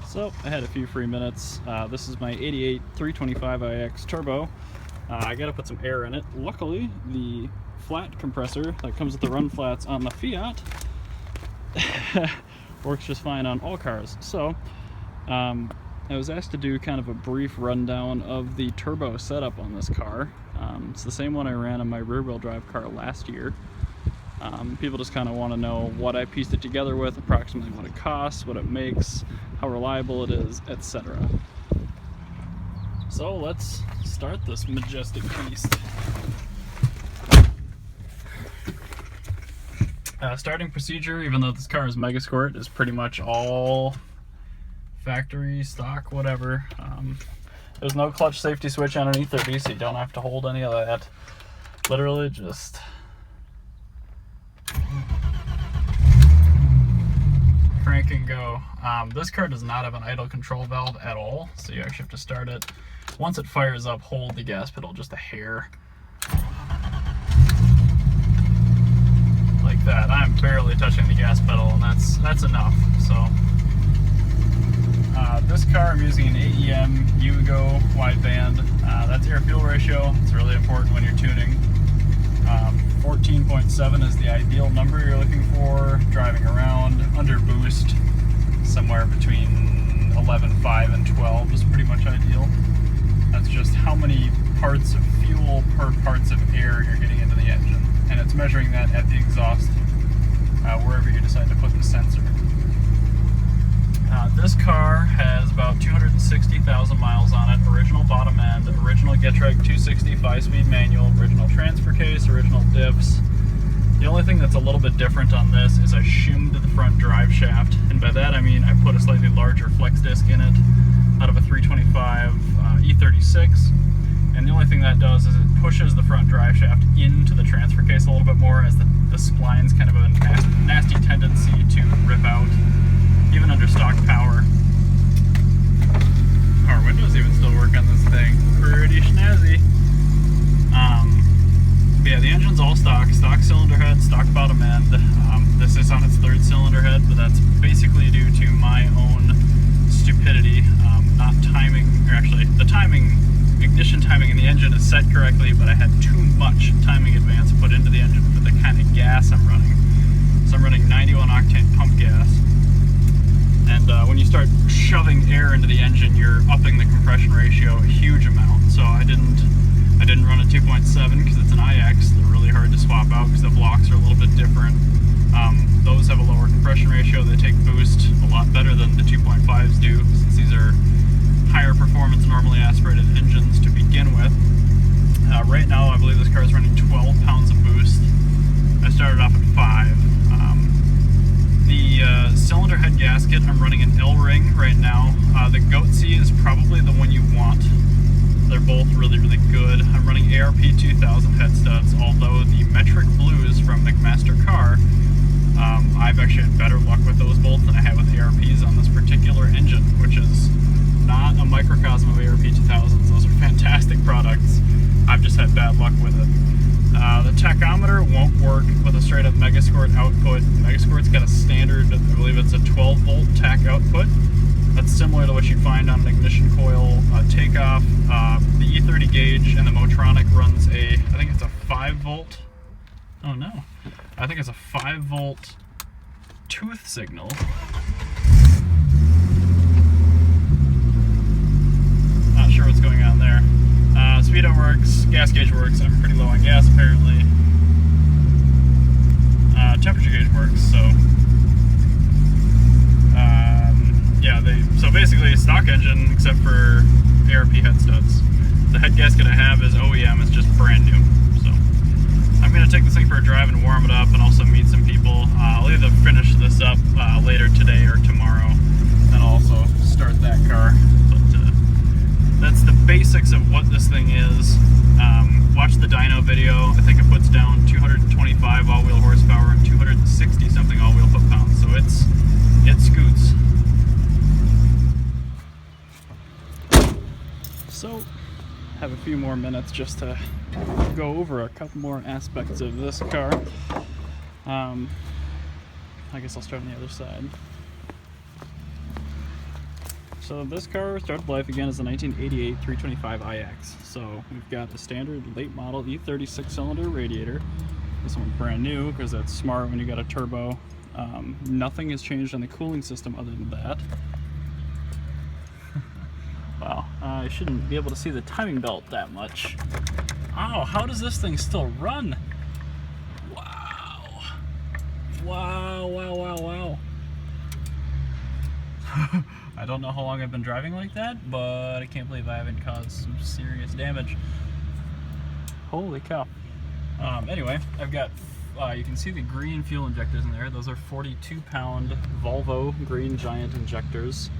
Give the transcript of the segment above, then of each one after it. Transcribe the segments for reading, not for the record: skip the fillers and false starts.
So I had a few free minutes. This is my 88 325iX turbo. I gotta put some air in it. Luckily, the flat compressor that comes with the run flats on the Fiat works just fine on all cars. So I was asked to do kind of a brief rundown of the turbo setup on this car. It's the same one I ran on my rear-wheel drive car last year. People just kind of want to know what I pieced it together with, approximately what it costs, what it makes, how reliable it is, etc. So let's start this majestic beast. Starting procedure, even though this car is Megasquirt, is pretty much all factory, stock, whatever. There's no clutch safety switch on an E30, so you don't have to hold any of that. Literally just crank and go. This car does not have an idle control valve at all, so you actually have to start it. Once it fires up, hold the gas pedal just a hair. Like that. I'm barely touching the gas pedal, and that's enough. So this car, I'm using an AEM Yugo wideband. That's air-fuel ratio. It's really important when you're tuning. 14.7 is the ideal number you're looking for. Driving around under boost, somewhere between 11.5 and 12 is pretty much ideal. That's just how many parts of fuel per parts of air you're getting into the engine. And it's measuring that at the exhaust, wherever you decide to put the sensor. This car has about 260,000 miles on it, original bottom end, original Getrag 260 5-speed manual, original transfer case, original diffs. The only thing that's a little bit different on this is I shimmed the front drive shaft, and by that I mean I put a slightly larger flex disc in it out of a 325 E36, and the only thing that does is it pushes the front drive shaft into the transfer case a little bit more, as the splines kind of have a nasty tendency to rip out, even under stock power. Power windows even still work on this thing. Pretty snazzy. But yeah, the engine's all stock cylinder head, stock bottom end. This is on its third cylinder head, but that's basically due to my own stupidity, not timing, or actually the ignition timing in the engine is set correctly, but I had too much timing advance put into the engine for the kind of gas I'm running. So I'm running 91 octane pump gas. And when you start shoving air into the engine, you're upping the compression ratio a huge amount. So I didn't run a 2.7 because it's an IX. They're really hard to swap out because the blocks are a little bit different. Those have a lower compression ratio. They take boost a lot better than the 2.5s do, since these are higher performance, normally aspirated engines to begin with. Right now, I believe this car is running 12 pounds of boost. I started off at 5. The cylinder head gasket, I'm running an L-ring right now. The Goatsy is probably the one you want. They're both really, really good. I'm running ARP 2000 head studs, although the Metric Blues from McMaster Car, I've actually had better luck with those bolts than I have with ARPs on this particular engine, which is not a microcosm of ARP 2000s. Those are fantastic products. I've just had bad luck with it. The tachometer won't work with a straight up Megasquirt output. Megasquirt's got a standard, I believe it's a 12 volt tach output. That's similar to what you find on an ignition coil takeoff. The E30 gauge and the Motronic runs I think it's a 5 volt. Oh no. I think it's a 5 volt tooth signal. Not sure what's going on there. Speedo works, gas gauge works. I'm pretty low on gas apparently. Temperature gauge works, so yeah, so basically stock engine except for ARP head studs. The head gasket I have is OEM, it's just brand new. So I'm gonna take this thing for a drive and warm it up, and also meet some people. I'll either finish this up later today or tomorrow, and I'll also start that car. That's the basics of what this thing is. Watch the dyno video. I think it puts down 225 all-wheel horsepower and 260 something all-wheel foot-pounds. So it scoots. So, have a few more minutes just to go over a couple more aspects of this car. I guess I'll start on the other side. So this car started life again as a 1988 325iX. So we've got a standard late model E30 6-cylinder radiator. This one's brand new because that's smart when you got a turbo. Nothing has changed on the cooling system other than that. Wow, I shouldn't be able to see the timing belt that much. Oh, how does this thing still run? Wow. Wow, wow, wow, wow. I don't know how long I've been driving like that, but I can't believe I haven't caused some serious damage. Holy cow. Anyway, I've got, you can see the green fuel injectors in there. Those are 42-pound Volvo green giant injectors.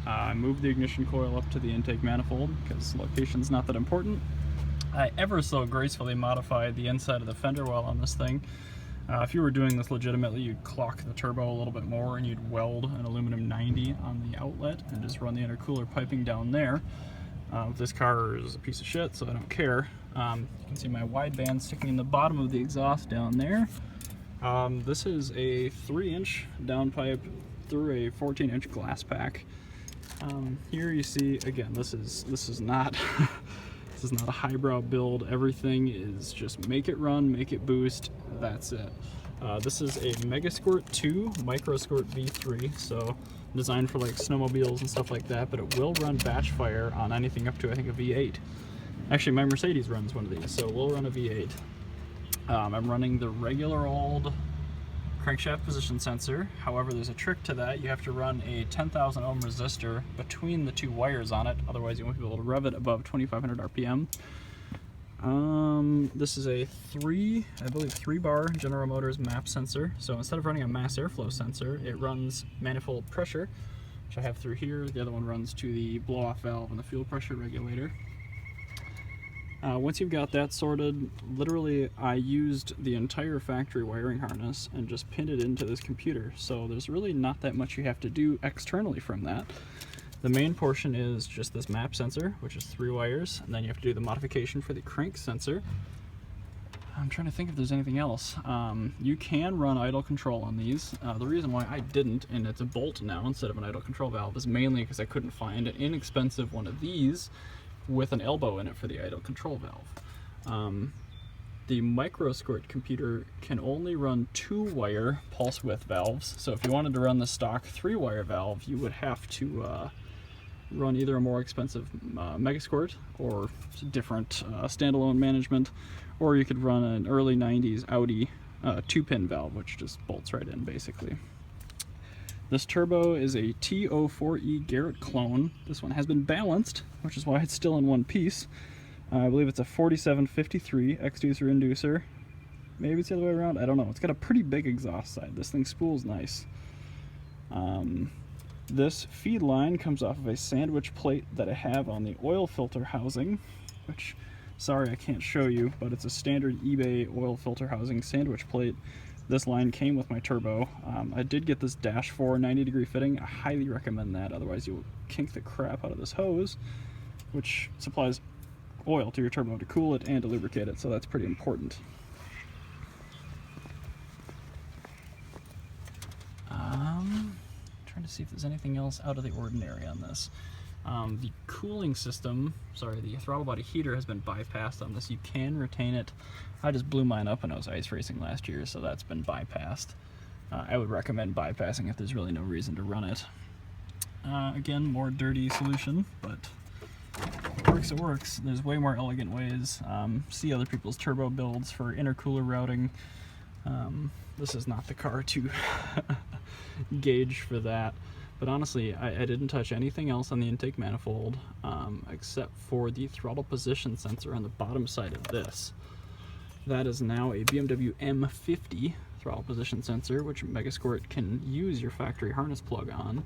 I moved the ignition coil up to the intake manifold because location's not that important. I ever so gracefully modified the inside of the fender well on this thing. If you were doing this legitimately, you'd clock the turbo a little bit more and you'd weld an aluminum 90 on the outlet and just run the intercooler piping down there. This car is a piece of shit, so I don't care. You can see my wideband sticking in the bottom of the exhaust down there. This is a 3-inch downpipe through a 14-inch glass pack. Here you see, again, this is not this is not a highbrow build. Everything is just make it run, make it boost, that's it. This is a Megasquirt 2 Microsquirt V3, so designed for like snowmobiles and stuff like that, but it will run batch fire on anything up to, I think, a V8. Actually, my Mercedes runs one of these, so we'll run a V8. I'm running the regular old crankshaft position sensor. However, there's a trick to that. You have to run a 10,000 ohm resistor between the two wires on it, otherwise you won't be able to rev it above 2,500 RPM. This is a I believe 3-bar General Motors map sensor. So instead of running a mass airflow sensor, it runs manifold pressure, which I have through here. The other one runs to the blow-off valve and the fuel pressure regulator. Once you've got that sorted, literally I used the entire factory wiring harness and just pinned it into this computer. So there's really not that much you have to do externally from that. The main portion is just this map sensor, which is 3 wires, and then you have to do the modification for the crank sensor. I'm trying to think if there's anything else. You can run idle control on these. The reason why I didn't, and it's a bolt now instead of an idle control valve, is mainly because I couldn't find an inexpensive one of these with an elbow in it for the idle control valve. The Microsquirt computer can only run 2-wire pulse width valves, so if you wanted to run the stock 3-wire valve, you would have to run either a more expensive Megasquirt or different standalone management, or you could run an early 90s Audi 2-pin valve, which just bolts right in basically. This turbo is a T04E Garrett clone. This one has been balanced, which is why it's still in one piece. I believe it's a 4753 exducer inducer. Maybe it's the other way around, I don't know. It's got a pretty big exhaust side. This thing spools nice. This feed line comes off of a sandwich plate that I have on the oil filter housing, which, sorry I can't show you, but it's a standard eBay oil filter housing sandwich plate. This line came with my turbo. I did get this Dash 4 90-degree fitting. I highly recommend that, otherwise you'll kink the crap out of this hose, which supplies oil to your turbo to cool it and to lubricate it, so that's pretty important. Trying to see if there's anything else out of the ordinary on this. The cooling system, the throttle body heater has been bypassed on this. You can retain it. I just blew mine up when I was ice racing last year, so that's been bypassed. I would recommend bypassing if there's really no reason to run it. Again, more dirty solution, but it works. There's way more elegant ways. See other people's turbo builds for intercooler routing. This is not the car to gauge for that. But honestly, I didn't touch anything else on the intake manifold except for the throttle position sensor on the bottom side of this. That is now a BMW M50 throttle position sensor, which Megasquirt can use your factory harness plug on.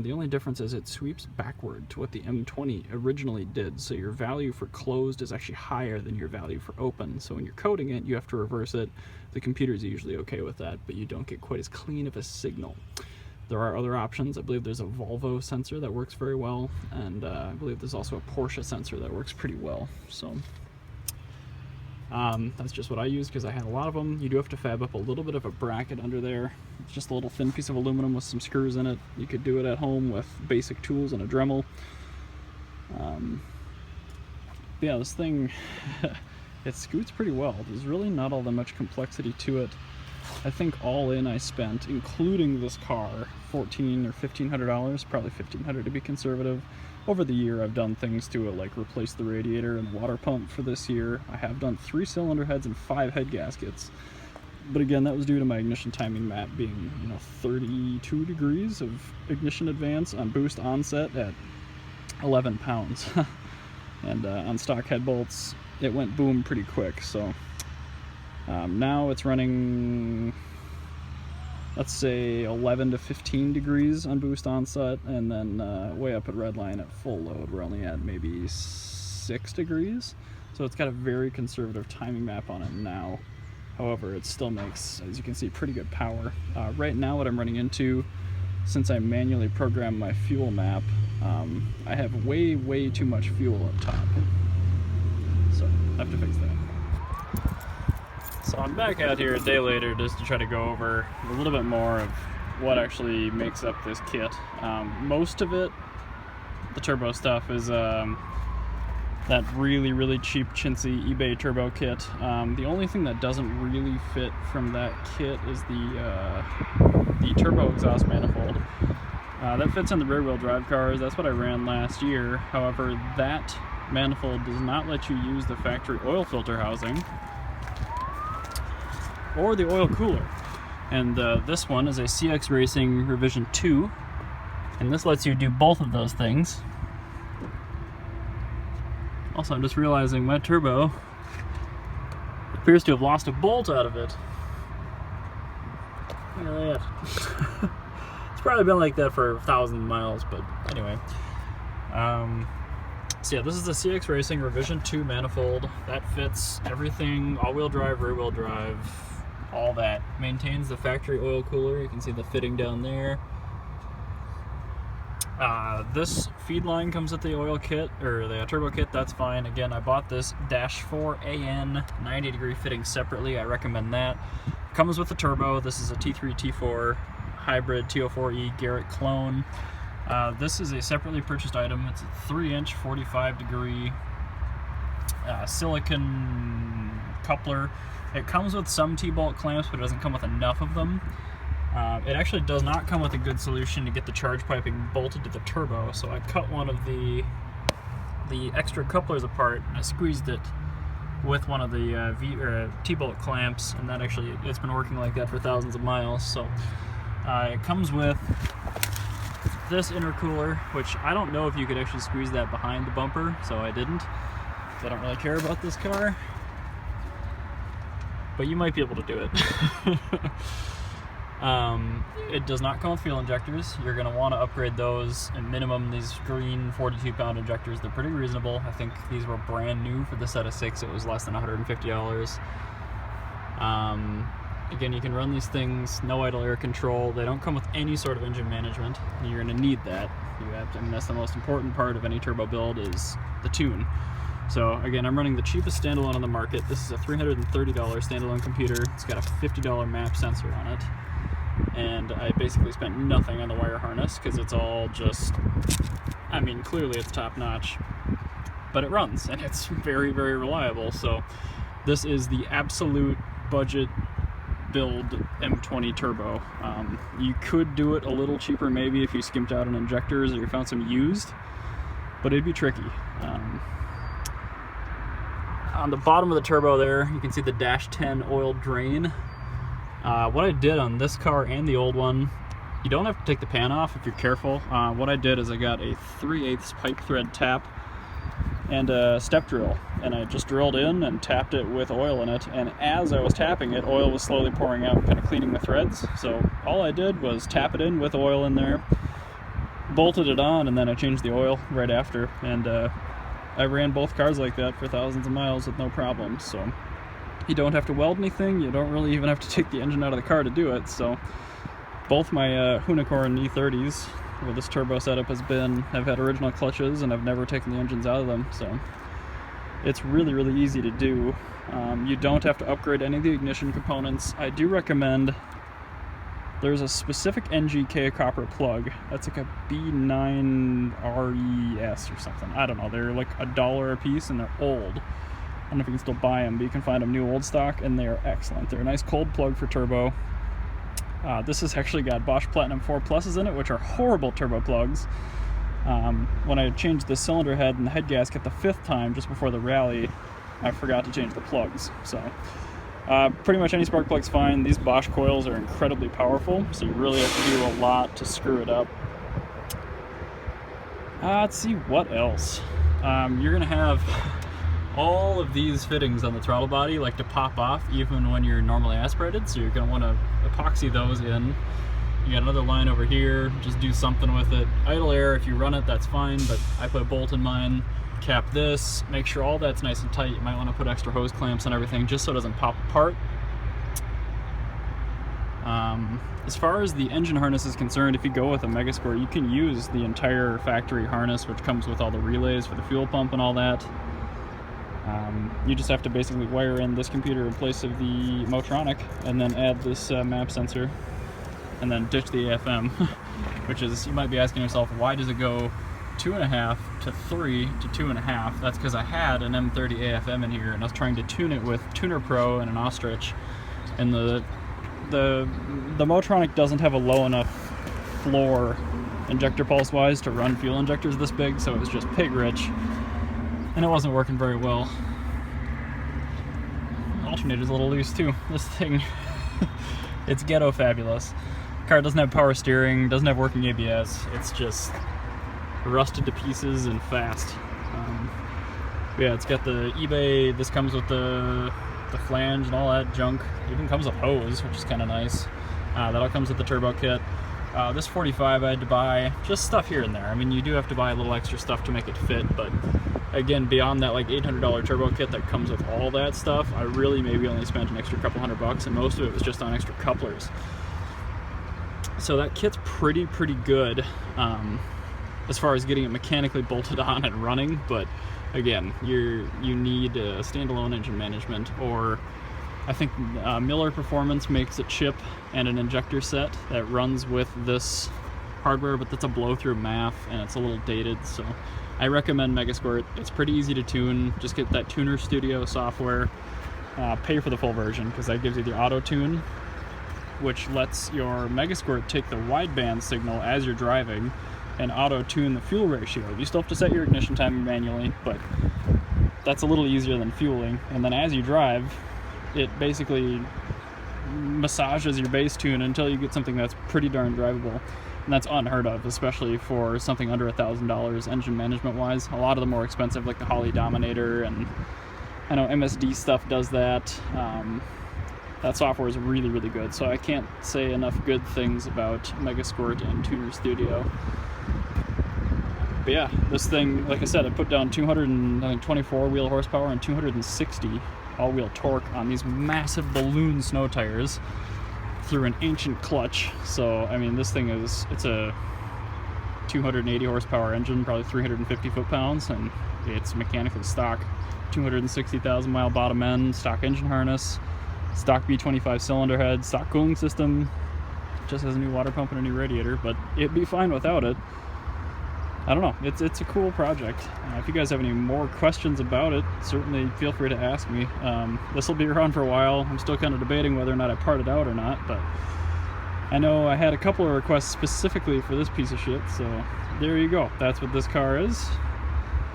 The only difference is it sweeps backward to what the M20 originally did, so your value for closed is actually higher than your value for open. So when you're coding it, you have to reverse it. The computer's usually okay with that, but you don't get quite as clean of a signal. There are other options. I believe there's a Volvo sensor that works very well, and I believe there's also a Porsche sensor that works pretty well. So That's just what I use because I had a lot of them. You do have to fab up a little bit of a bracket under there. It's just a little thin piece of aluminum with some screws in it. You could do it at home with basic tools and a Dremel. Yeah, this thing, it scoots pretty well. There's really not all that much complexity to it. I think all in I spent, including this car, $1,400 or $1,500, probably $1,500 to be conservative. Over the year I've done things to it like replace the radiator and water pump for this year. I have done 3 cylinder heads and 5 head gaskets. But again, that was due to my ignition timing map being, 32 degrees of ignition advance on boost onset at 11 pounds. And on stock head bolts, it went boom pretty quick. So now it's running, let's say 11 to 15 degrees on boost onset, and then way up at redline at full load we're only at maybe 6 degrees. So it's got a very conservative timing map on it now. However, it still makes, as you can see, pretty good power. Right now what I'm running into, since I manually program my fuel map, I have way too much fuel up top. So I have to fix that. So I'm back out here a day later just to try to go over a little bit more of what actually makes up this kit. Most of it, the turbo stuff, is that really cheap chintzy eBay turbo kit. The only thing that doesn't really fit from that kit is the turbo exhaust manifold. That fits in the rear wheel drive cars. That's what I ran last year. However, that manifold does not let you use the factory oil filter housing or the oil cooler. And this one is a CX Racing Revision 2, and this lets you do both of those things. Also, I'm just realizing my turbo appears to have lost a bolt out of it. Look at that. It's probably been like that for 1,000 miles, but anyway. So yeah, this is the CX Racing Revision 2 manifold. That fits everything, all-wheel drive, rear-wheel drive, all that. Maintains the factory oil cooler. You can see the fitting down there. This feed line comes with the oil kit, or the turbo kit. That's fine. Again, I bought this Dash 4AN 90 degree fitting separately. I recommend that. Comes with the turbo. This is a T3 T4 hybrid TO4E Garrett clone. This is a separately purchased item. It's a 3-inch 45 degree silicon coupler. It comes with some T-bolt clamps, but it doesn't come with enough of them. It actually does not come with a good solution to get the charge piping bolted to the turbo, so I cut one of the extra couplers apart, and I squeezed it with one of the T-bolt clamps, and that actually, it's been working like that for thousands of miles. So it comes with this intercooler, which I don't know if you could actually squeeze that behind the bumper, so I didn't. I don't really care about this car, but you might be able to do it. It does not come with fuel injectors. You're going to want to upgrade those. At minimum, these green 42-pound injectors, they're pretty reasonable. I think these were brand new for the set of 6. It was less than $150. Again, you can run these things, no idle air control. They don't come with any sort of engine management. You're going to need that. I mean, that's the most important part of any turbo build, is the tune. So again, I'm running the cheapest standalone on the market. This is a $330 standalone computer. It's got a $50 map sensor on it. And I basically spent nothing on the wire harness because it's all just, I mean, clearly it's top notch, but it runs and it's very reliable. So this is the absolute budget build M20 turbo. You could do it a little cheaper maybe if you skimped out on injectors or you found some used, but it'd be tricky. On the bottom of the turbo there, you can see the Dash 10 oil drain. What I did on this car and the old one, you don't have to take the pan off if you're careful. What I did is I got a 3/8 pipe thread tap and a step drill, and I just drilled in and tapped it with oil in it, and as I was tapping it, oil was slowly pouring out, kind of cleaning the threads. So all I did was tap it in with oil in there, bolted it on, and then I changed the oil right after, and I ran both cars like that for thousands of miles with no problem. So you don't have to weld anything, you don't really even have to take the engine out of the car to do it. So both my Unicorn E30s, where this turbo setup has been, have had original clutches, and I've never taken the engines out of them. So It's really, really easy to do. You don't have to upgrade any of the ignition components. I do recommend, there's a specific NGK copper plug. That's like a B9RES or something. I don't know. They're like $1 a piece and they're old. I don't know if you can still buy them, but you can find them new old stock and they are excellent. They're a nice cold plug for turbo. This has actually got Bosch Platinum 4 Pluses in it, which are horrible turbo plugs. When I changed the cylinder head and the head gasket the 5th time just before the rally, I forgot to change the plugs. So pretty much any spark plug's fine. These Bosch coils are incredibly powerful, so you really have to do a lot to screw it up. Let's see what else. You're gonna have all of these fittings on the throttle body like to pop off even when you're normally aspirated, so you're gonna want to epoxy those in. You got another line over here, just do something with it. Idle air, if you run it, that's fine, but I put a bolt in mine. Cap this, make sure all that's nice and tight. You might want to put extra hose clamps and everything just so it doesn't pop apart. As far as the engine harness is concerned, if you go with a Megasquirt, you can use the entire factory harness, which comes with all the relays for the fuel pump and all that. You just have to basically wire in this computer in place of the Motronic and then add this map sensor and then ditch the AFM, which is, you might be asking yourself, why does it go 2.5 to 3 to 2.5? That's because I had an M30 AFM in here and I was trying to tune it with Tuner Pro and an ostrich, and the Motronic doesn't have a low enough floor injector pulse wise to run fuel injectors this big, so it was just pig rich and it wasn't working very well. Alternator's a little loose too. This thing, it's ghetto fabulous. Car doesn't have power steering, doesn't have working ABS. It's just rusted to pieces and fast. Yeah, it's got the eBay. This comes with the flange and all that junk. It even comes with hose, which is kind of nice. That all comes with the turbo kit. This 45 I had to buy, just stuff here and there. I mean, you do have to buy a little extra stuff to make it fit, but again, beyond that like $800 turbo kit that comes with all that stuff, I really maybe only spent an extra couple $100, and most of it was just on extra couplers. So that kit's pretty good as far as getting it mechanically bolted on and running, but again, you need a standalone engine management, or I think Miller Performance makes a chip and an injector set that runs with this hardware, but that's a blow-through MAF and it's a little dated, so I recommend Megasquirt. It's pretty easy to tune. Just get that Tuner Studio software, pay for the full version because that gives you the auto tune, which lets your Megasquirt take the wideband signal as you're driving and auto-tune the fuel ratio. You still have to set your ignition time manually, but that's a little easier than fueling. And then as you drive, it basically massages your base tune until you get something that's pretty darn drivable. And that's unheard of, especially for something under $1,000 engine management-wise. A lot of the more expensive, like the Holley Dominator, and I know MSD stuff does that. That software is really good, so I can't say enough good things about Megasquirt and Tuner Studio. But yeah, this thing, like I said, I put down 224 wheel horsepower and 260 all-wheel torque on these massive balloon snow tires through an ancient clutch. So I mean, this thing it's a 280 horsepower engine, probably 350 foot-pounds, and it's mechanically stock. 260,000 mile bottom end, stock engine harness, stock B25 cylinder head, stock cooling system, just has a new water pump and a new radiator, but it'd be fine without it. I don't know, it's a cool project. If you guys have any more questions about it, certainly feel free to ask me. This will be around for a while. I'm still kind of debating whether or not I part it out or not, but I know I had a couple of requests specifically for this piece of shit, so there you go. That's what this car is.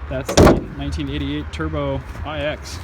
That's the 1988 Turbo IX.